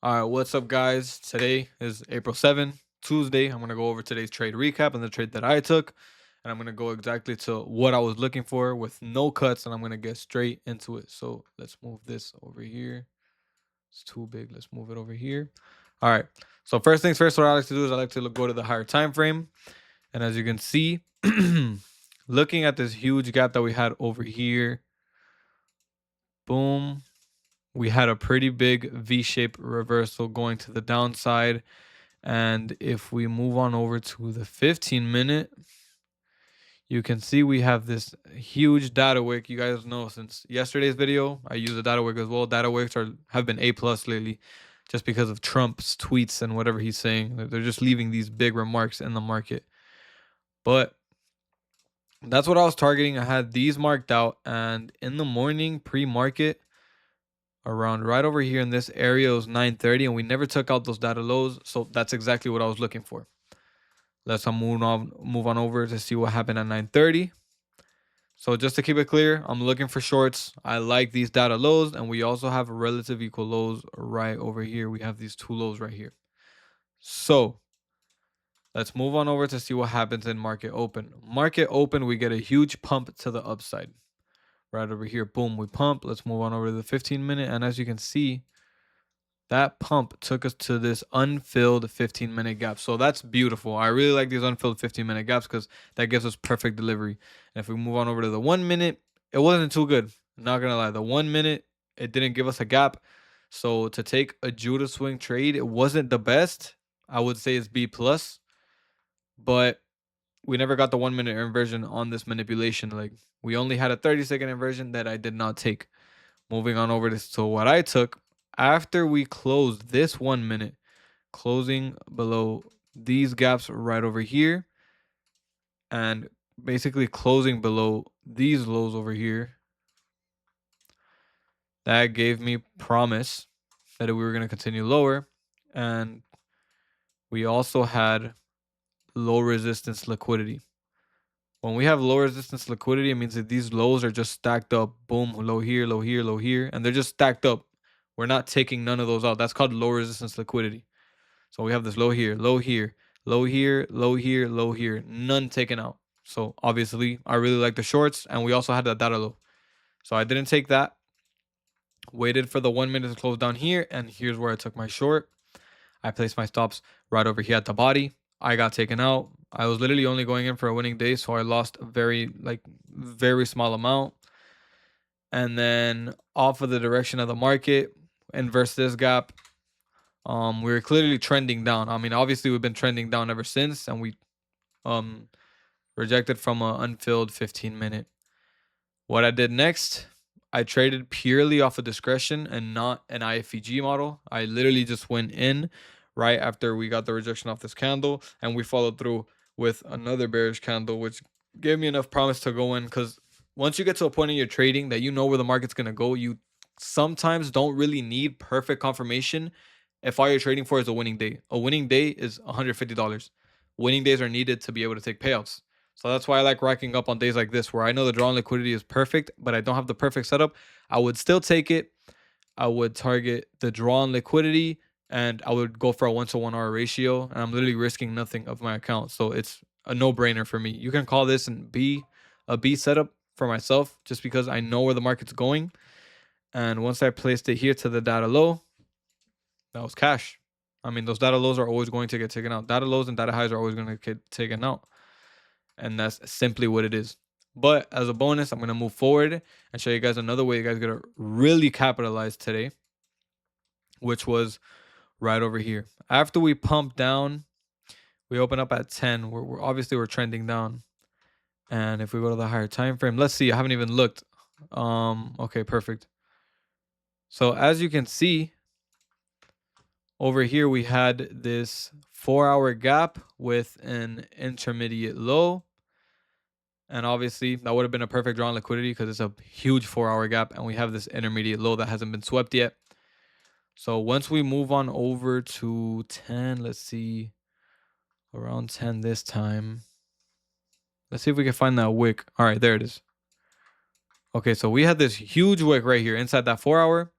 All right, what's up, guys? Today is April 7th, Tuesday. I'm going to go over today's trade recap and the trade that I took. And I'm going to go exactly to what I was looking for with no cuts. And I'm going to get straight into it. So let's move this over here. It's too big. Let's move it over here. All right. So, first things first, what I like to do is I like to go to the higher time frame. And as you can see, looking at this huge gap that we had over here, boom, we had a pretty big V-shaped reversal going to the downside. And if we move on over to the 15-minute, you can see we have this huge data wick. You guys know since yesterday's video, I use a data wick as well. Data wicks have been A plus lately, just because of Trump's tweets and whatever he's saying. They're just leaving these big remarks in the market. But that's what I was targeting. I had these marked out, and in the morning pre-market, around right over here in this area, it was 9:30, and we never took out those data lows. So that's exactly what I was looking for. Let's move on over to see what happened at 9:30. So just to keep it clear, I'm looking for shorts. I like these data lows, and we also have relative equal lows right over here. We have these two lows right here. So let's move on over to see what happens in market open. Market open, we get a huge pump to the upside. Right over here, boom, we pump. Let's move on over to the 15-minute, and as you can see, that pump took us to this unfilled 15-minute gap. So that's beautiful. I really like these unfilled 15-minute gaps because that gives us perfect delivery. And if we move on over to the 1 minute, it wasn't too good. Not gonna lie. The 1 minute, it didn't give us a gap. So to take a Judah swing trade, it wasn't the best. I would say it's B plus, but we never got the 1 minute inversion on this manipulation. Like, we only had a 30-second inversion that I did not take. Moving on over to what I took after we closed this 1 minute, closing below these gaps right over here, and basically closing below these lows over here. That gave me promise that we were going to continue lower, and we also had low resistance liquidity. When we have low resistance liquidity, it means that these lows are just stacked up. Boom, low here, low here, low here, and they're just stacked up. We're not taking none of those out. That's called low resistance liquidity. So we have this low here, low here, low here, low here, low here, none taken out. So obviously, I really like the shorts, and we also had that data low. So I didn't take that. Waited for the 1 minute to close down here, and here's where I took my short. I placed my stops right over here at the body. I got taken out. I was literally only going in for a winning day, so I lost a very small amount. And then off of the direction of the market, inverse this gap, we were clearly trending down. I mean, obviously we've been trending down ever since, and we rejected from an unfilled 15-minute. What I did next, I traded purely off of discretion and not an IFEG model. I literally just went in right after we got the rejection off this candle, and we followed through with another bearish candle, which gave me enough promise to go in, because once you get to a point in your trading that you know where the market's going to go, you sometimes don't really need perfect confirmation if all you're trading for is a winning day. A winning day is $150. Winning days are needed to be able to take payouts. So that's why I like racking up on days like this, where I know the draw liquidity is perfect, but I don't have the perfect setup. I would still take it. I would target the draw liquidity, and I would go for a 1-to-1 R ratio, and I'm literally risking nothing of my account. So it's a no-brainer for me. You can call this a B setup for myself, just because I know where the market's going. And once I placed it here to the data low, that was cash. I mean, those data lows are always going to get taken out. Data lows and data highs are always going to get taken out. And that's simply what it is. But as a bonus, I'm going to move forward and show you guys another way you guys going to really capitalize today, which was right over here. After we pump down, we open up at 10. We're obviously we're trending down. And if we go to the higher time frame, let's see. I haven't even looked. Okay, perfect. So as you can see, over here we had this 4-hour gap with an intermediate low. And obviously, that would have been a perfect draw on liquidity because it's a huge 4-hour gap, and we have this intermediate low that hasn't been swept yet. So once we move on over to 10, let's see, around 10 this time. Let's see if we can find that wick. All right, there it is. Okay, so we had this huge wick right here inside that 4-hour.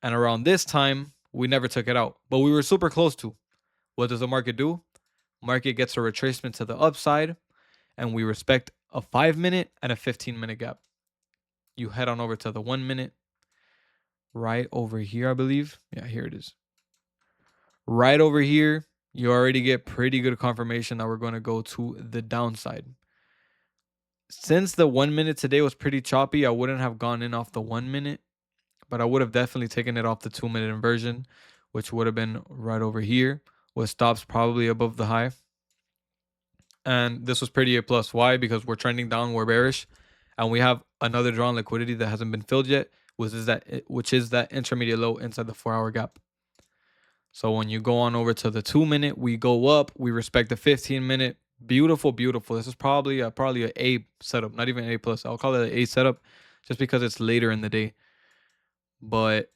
And around this time, we never took it out, but we were super close to. What does the market do? Market gets a retracement to the upside, and we respect a 5-minute and a 15-minute gap. You head on over to the 1 minute, right over here, I believe. Yeah, here it is. Right over here, you already get pretty good confirmation that we're going to go to the downside. Since the 1 minute today was pretty choppy, I wouldn't have gone in off the 1 minute, but I would have definitely taken it off the 2 minute inversion, which would have been right over here, with stops probably above the high. And this was pretty A plus. Why? Because we're trending down, we're bearish, and we have another drawn liquidity that hasn't been filled yet, which is that intermediate low inside the 4-hour gap. So when you go on over to the 2 minute, we go up, we respect the 15-minute. Beautiful, beautiful. This is probably a A setup, not even A plus. I'll call it an A setup just because it's later in the day. But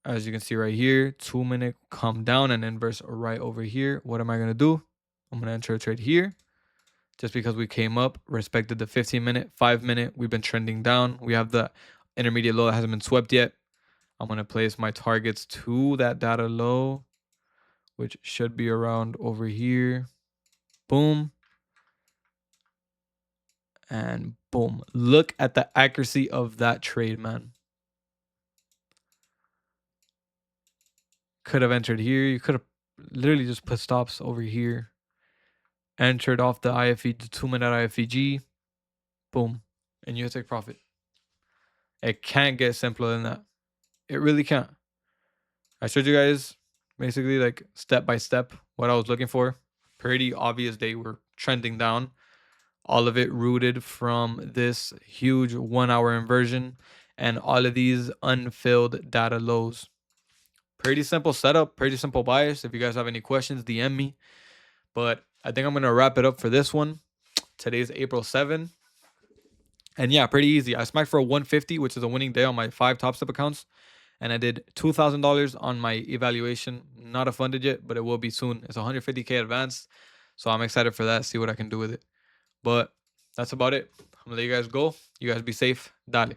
as you can see right here, 2 minute come down and inverse right over here. What am I gonna do? I'm gonna enter a trade here. Just because we came up, respected the 15-minute, 5-minute, we've been trending down. We have the intermediate low that hasn't been swept yet. I'm going to place my targets to that data low, which should be around over here. Boom. And boom. Look at the accuracy of that trade, man. Could have entered here. You could have literally just put stops over here. Entered off the IFE, the 2-minute IFEG. Boom. And you take profit. It can't get simpler than that. It really can't. I showed you guys basically like step by step what I was looking for. Pretty obvious they were trending down. All of it rooted from this huge 1-hour inversion and all of these unfilled data lows. Pretty simple setup, pretty simple bias. If you guys have any questions, DM me. But I think I'm going to wrap it up for this one. Today's April 7. And yeah, pretty easy. I smacked for a 150, which is a winning day on my 5 Top Step accounts. And I did $2,000 on my evaluation. Not a funded yet, but it will be soon. It's 150K advanced. So I'm excited for that. See what I can do with it. But that's about it. I'm going to let you guys go. You guys be safe. Dale.